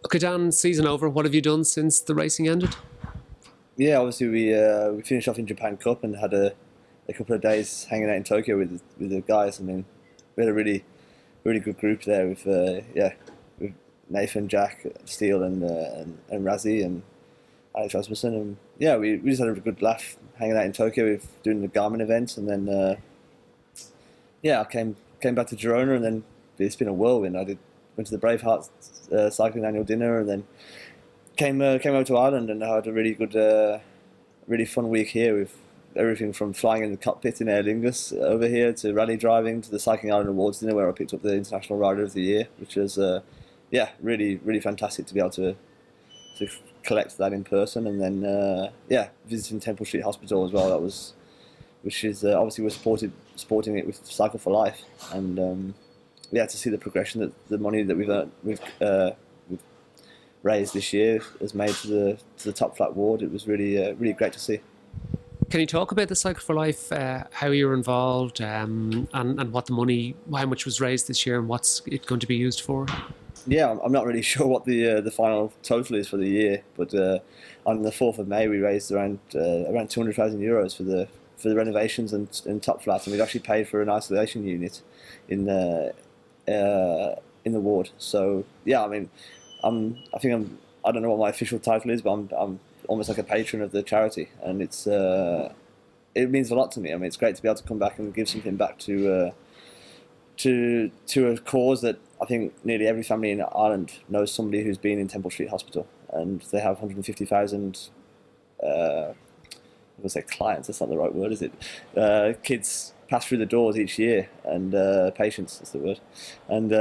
Okay, Dan, season over. What have you done since the racing ended? Yeah, obviously we finished off in Japan Cup and had a couple of days hanging out in Tokyo with the guys. I mean, we had a really good group there with with Nathan, Jack, Steele, and Razzie and Alex Rasmussen, and yeah, we just had a good laugh hanging out in Tokyo with doing the Garmin events, and then yeah, I came back to Girona, and then it's been a whirlwind. Went to the Braveheart cycling annual dinner, and then came over to Ireland and had a really good, really fun week here with everything from flying in the cockpit in Aer Lingus over here to rally driving to the Cycling Ireland Awards dinner where I picked up the International Rider of the Year, which was yeah, really fantastic to be able to collect that in person, and then yeah, visiting Temple Street Hospital as well. That was, which is obviously we're supporting it with Cycle for Life, and yeah, to see the progression that the money that we've raised this year has made to the top flat ward. It was really great to see. Can you talk about the Cycle for Life, how you were involved, and what the money, how much was raised this year, and what's it going to be used for? Yeah, I'm not really sure what the final total is for the year, but on the 4th of May we raised around 200,000 euros for the renovations and top flats, and we'd actually paid for an isolation unit in the in the ward. So yeah, I mean, I don't know what my official title is, but I'm almost like a patron of the charity, and it means a lot to me. I mean, it's great to be able to come back and give something back to a cause that I think nearly every family in Ireland knows somebody who's been in Temple Street Hospital, and they have 150,000. I was say clients. That's not the right word, is it? Kids pass through the doors each year, and patients is the word, and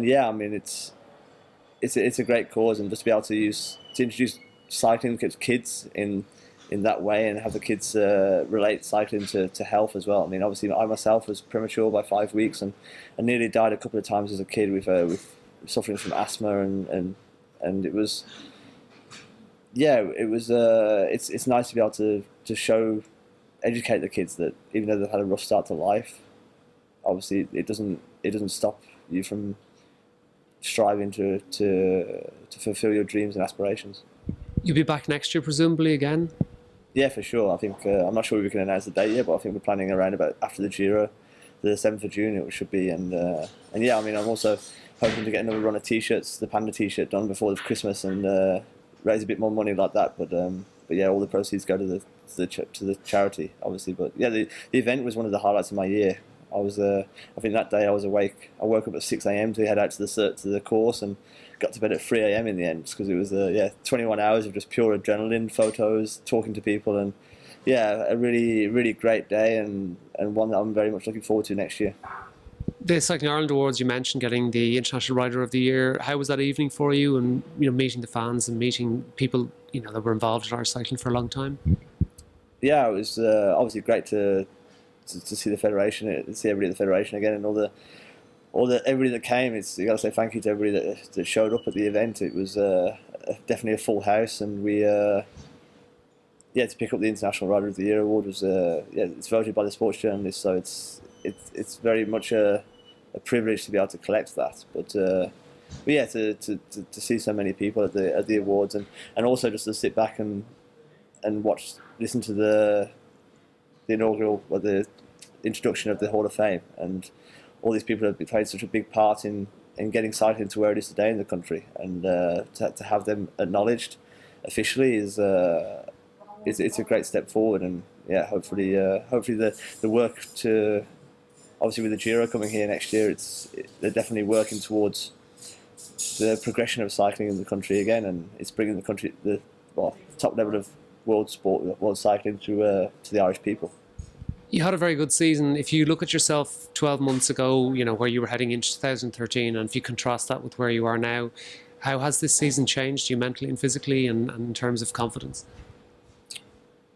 yeah, I mean it's a great cause, and just to be able to introduce cycling to kids in that way, and have the kids relate cycling to health as well. I mean, obviously, I myself was premature by 5 weeks, and I nearly died a couple of times as a kid with suffering from asthma, and it was yeah, it was it's nice to be able to educate the kids that even though they've had a rough start to life, obviously it doesn't stop you from striving to fulfill your dreams and aspirations. You'll be back next year, presumably again. Yeah, for sure. I think I'm not sure we can announce the date yet, but I think we're planning around about after the Giro, the 7th of June it should be, and yeah, I mean, I'm also hoping to get another run of t-shirts, the Panda t-shirt, done before Christmas, and raise a bit more money like that. But yeah, all the proceeds go to the charity, obviously. But yeah, the event was one of the highlights of my year. I think that day I was awake. I woke up at 6 a.m. to head out to the course, and got to bed at 3 a.m. in the end, because it was 21 hours of just pure adrenaline, photos, talking to people, and yeah, a really great day, and one that I'm very much looking forward to next year. The Cycling Ireland Awards, you mentioned getting the International Rider of the Year. How was that evening for you, and meeting the fans and meeting people that were involved in Irish cycling for a long time? Yeah, it was obviously great to see the federation, to see everybody at the federation again, and all the everybody that came. You got to say thank you to everybody that showed up at the event. It was definitely a full house, and we yeah, to pick up the International Rider of the Year award was yeah, it's voted by the sports journalists, so it's very much a privilege to be able to collect that. But yeah, to see so many people at the awards, and also just to sit back and listen to the inaugural, or the introduction of the Hall of Fame, and all these people have played such a big part in getting cycling to where it is today in the country, and to have them acknowledged officially is it's a great step forward. And yeah, hopefully the work to, obviously with the Giro coming here next year, they're definitely working towards the progression of cycling in the country again, and it's bringing the country the top level of world cycling to the Irish people. You had a very good season. If you look at yourself 12 months ago, where you were heading into 2013, and if you contrast that with where you are now, how has this season changed you mentally and physically, and in terms of confidence?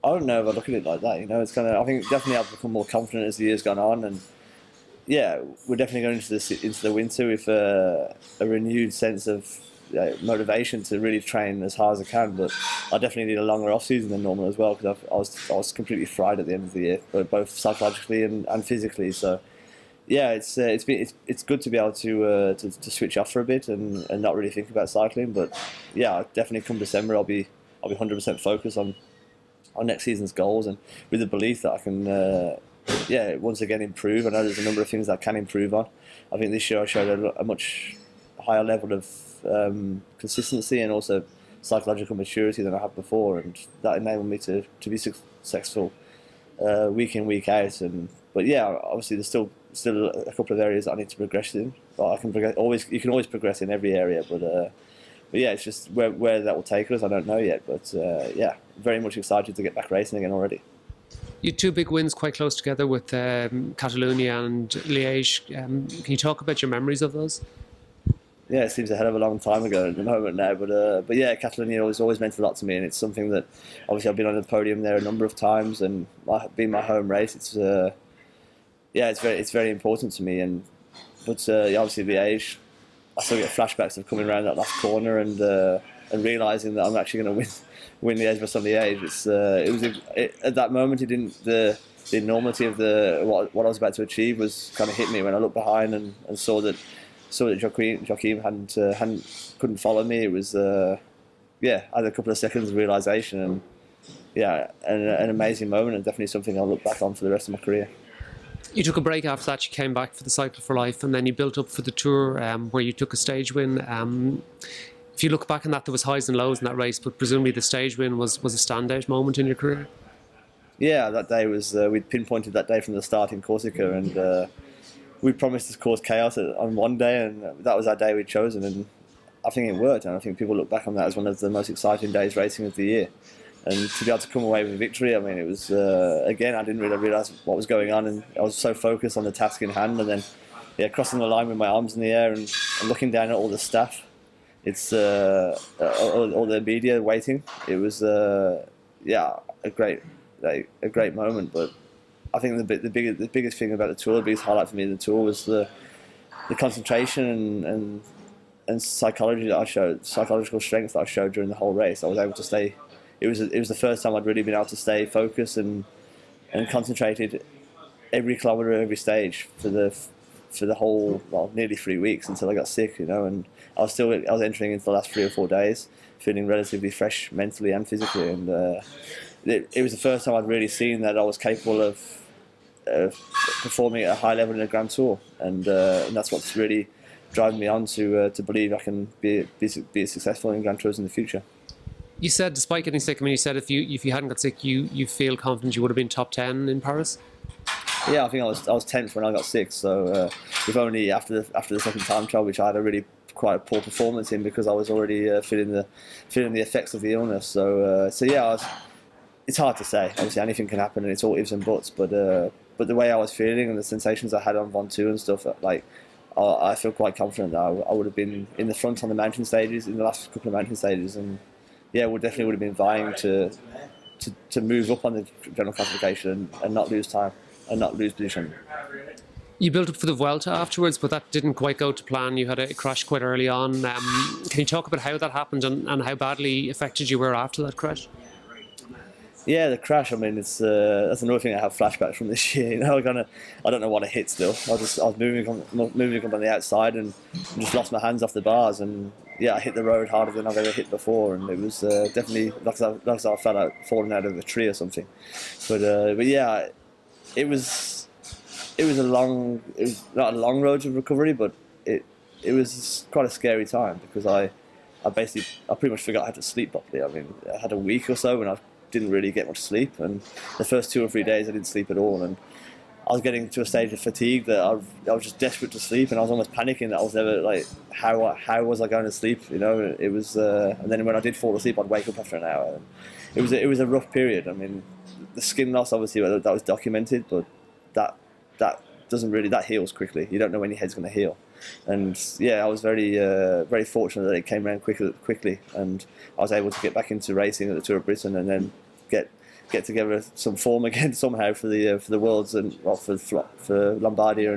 I don't know if I look at it like that. It's kind of, I think definitely I've become more confident as the year's gone on, and yeah, we're definitely going into the winter with a renewed sense of motivation to really train as hard as I can. But I definitely need a longer off season than normal as well, because I was completely fried at the end of the year, both psychologically and physically. So yeah, it's good to be able to switch off for a bit and not really think about cycling. But yeah, definitely come December, I'll be 100% focused on next season's goals, and with the belief that I can once again improve. I know there's a number of things I can improve on. I think this year I showed a much higher level of consistency and also psychological maturity than I had before, and that enabled me to be successful week in, week out. But yeah, obviously there's still a couple of areas that I need to progress in. But I can progress always. You can always progress in every area, but yeah, it's just where that will take us, I don't know yet. But yeah, very much excited to get back racing again already. You had two big wins quite close together with Catalunya and Liege. Can you talk about your memories of those? Yeah, it seems a hell of a long time ago at the moment now, but yeah, Catalunya has always meant a lot to me, and it's something that obviously I've been on the podium there a number of times, and being my home race, it's very important to me. But obviously Liege, I still get flashbacks of coming around that last corner and realizing that I'm actually going to win Liege Bastogne Liege. At that moment, the enormity of what I was about to achieve was kind of hit me when I looked behind and saw that Joachim couldn't follow me. It was I had a couple of seconds of realization, and yeah, an amazing moment, and definitely something I'll look back on for the rest of my career. You took a break after that. You came back for the Cycle for Life, and then you built up for the Tour, where you took a stage win. If you look back on that, there was highs and lows in that race, but presumably the stage win was a standout moment in your career. Yeah, that day was we'd pinpointed that day from the start in Corsica, and we promised to cause chaos on one day, and that was our day we'd chosen, and I think it worked, and I think people look back on that as one of the most exciting days racing of the year. And to be able to come away with a victory, I mean, it was, again, I didn't really realise what was going on, and I was so focused on the task in hand, and then, yeah, crossing the line with my arms in the air and looking down at all the staff, it's all the media waiting. It was, a great moment. But I think the biggest thing about the Tour, the biggest highlight for me in the Tour was the concentration and psychology that I showed, psychological strength that I showed during the whole race. I was able to stay. It was the first time I'd really been able to stay focused and concentrated every kilometre, every stage for the whole, nearly 3 weeks until I got sick, and I was entering into the last 3 or 4 days feeling relatively fresh mentally and physically, and it was the first time I'd really seen that I was capable of performing at a high level in a Grand Tour, and that's what's really driving me on to believe I can be successful in Grand Tours in the future. You said, despite getting sick, you said if you hadn't got sick, you feel confident you would have been top 10 in Paris? Yeah, I think I was 10th when I got sick. So if only after the second time trial, which I had a really quite a poor performance in because I was already feeling the effects of the illness. So yeah, it's hard to say. Obviously, anything can happen, and it's all ifs and buts. But the way I was feeling and the sensations I had on Ventoux and stuff, I feel quite confident that I would have been in the front on the mountain stages, in the last couple of mountain stages, and yeah, we definitely would have been vying to move up on the general classification and not lose time and not lose position. You built up for the Vuelta afterwards, but that didn't quite go to plan. You had a crash quite early on. Can you talk about how that happened and how badly affected you were after that crash? Yeah, the crash. It's that's another thing I have flashbacks from this year. I don't know what I hit still. I was moving up on the outside and just lost my hands off the bars, and yeah, I hit the road harder than I've ever hit before, and it was definitely like I felt falling out of a tree or something. But yeah, it was not a long road to recovery, but it was quite a scary time because I pretty much forgot how to sleep properly. I had a week or so when I didn't really get much sleep, and the first 2 or 3 days I didn't sleep at all, and I was getting to a stage of fatigue that I was just desperate to sleep, and I was almost panicking that I was never how was I going to sleep? It was, and then when I did fall asleep, I'd wake up after an hour. It was a rough period. The skin loss, obviously, that was documented, but that heals quickly. You don't know when your head's going to heal, and yeah, I was very very fortunate that it came around quickly, and I was able to get back into racing at the Tour of Britain, and then get together some form again somehow for the Worlds and for Lombardia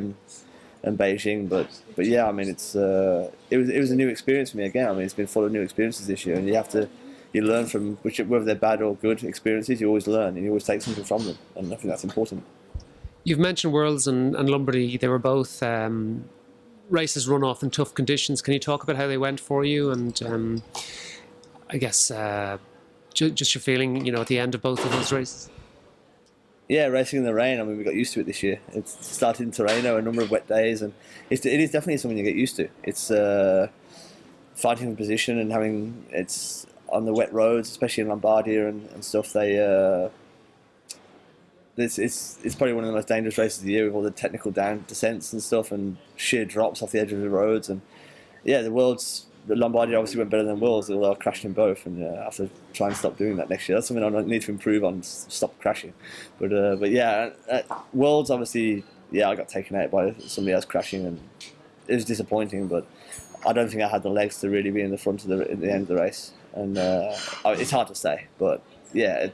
and Beijing. But yeah, it was a new experience for me again. It's been full of new experiences this year, and you learn from whether they're bad or good experiences. You always learn, and you always take something from them, and I think that's important. You've mentioned Worlds and Lombardy. They were both races run off in tough conditions. Can you talk about how they went for you? And I guess just your feeling, at the end of both of those races. Yeah, racing in the rain. I mean, we got used to it this year. It started in Torino, a number of wet days, and it is definitely something you get used to. It's fighting for position and it's on the wet roads, especially in Lombardia and stuff. It's probably one of the most dangerous races of the year with all the technical descents and stuff and sheer drops off the edge of the roads. And yeah, the Lombardia obviously went better than Worlds, although I crashed in both, and I have to try and stop doing that next year. That's something I need to improve on, stop crashing. But yeah, Worlds obviously, yeah, I got taken out by somebody else crashing, and it was disappointing. But I don't think I had the legs to really be in the front at the end of the race, and it's hard to say. But yeah,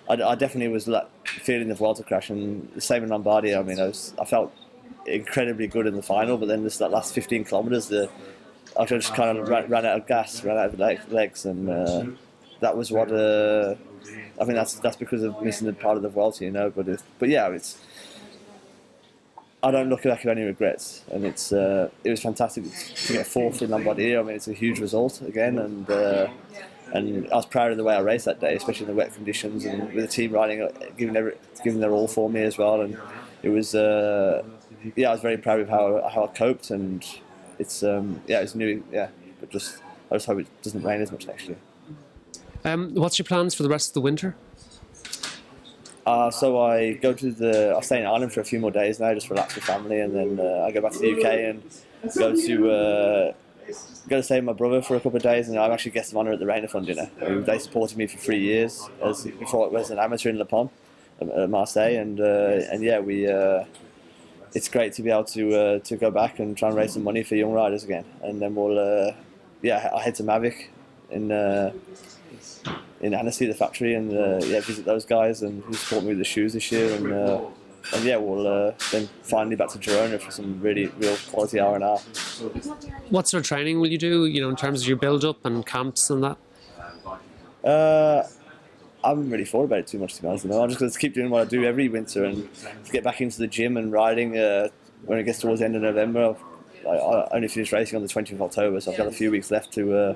I definitely was feeling the Volta crash, and the same in Lombardia. I mean, I felt incredibly good in the final, but then that last 15 kilometres, I just kind of ran out of gas, ran out of legs, and that was what. I think that's because of missing the part of the Vuelta, But yeah, I don't look back with any regrets, and it was fantastic to get fourth in Lombardia. I mean, it's a huge result again, and I was proud of the way I raced that day, especially in the wet conditions and with the team riding, giving their all for me as well. And it was, I was very proud of how I coped, and it's it's new, but I just hope it doesn't rain as much next year. What's your plans for the rest of the winter? So I stay in Ireland for a few more days now, just relax with family, and then I go back to the UK and go to stay with my brother for a couple of days, and I'm actually guest of honour at the Rainer Fund dinner. They supported me for 3 years before I was an amateur in Le Pont at Marseille, and it's great to be able to go back and try and raise some money for young riders again. And then I head to Mavic in Annecy, the factory, and visit those guys and who support me with the shoes this year. And we'll then finally back to Girona for some real quality R&R. What sort of training will you do, in terms of your build-up and camps and that? I haven't really thought about it too much, to be honest. I'm just going to keep doing what I do every winter and get back into the gym and riding when it gets towards the end of November. I only finished racing on the 20th of October, so I've got a few weeks left to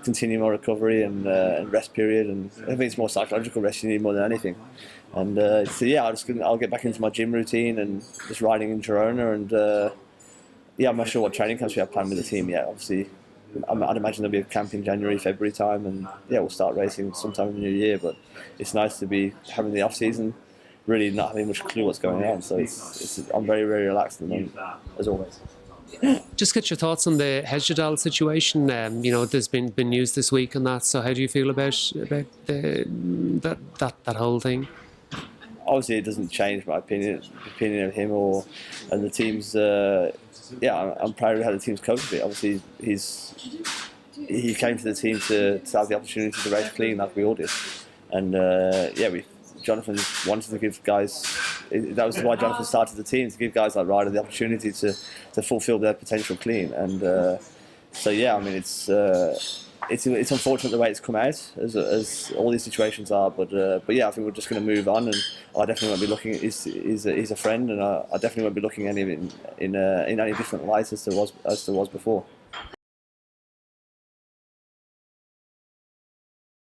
continue my recovery and rest period. And I think it's more psychological rest you need more than anything. And I'll get back into my gym routine and just riding in Girona. And I'm not sure what training camps we have planned with the team yet. Obviously, I'd imagine there'll be a camp in January, February time, and we'll start racing sometime in the new year. But it's nice to be having the off season, really not having much clue what's going on. So I'm very, very relaxed at the moment, as always. Just get your thoughts on the Hesjedal situation. There's been news this week on that. So how do you feel about that whole thing? Obviously, it doesn't change my opinion of him and the team's. I'm proud of how the team's coped with it. Obviously, he came to the team to have the opportunity to race clean like we all did, and Jonathan wanted to give guys. That was why Jonathan started the team, to give guys like Ryder the opportunity to fulfil their potential clean. And it's unfortunate the way it's come out, as all these situations are. But I think we're just going to move on, and I definitely won't be looking. He's a friend, and I definitely won't be looking at him in any different light as there was before.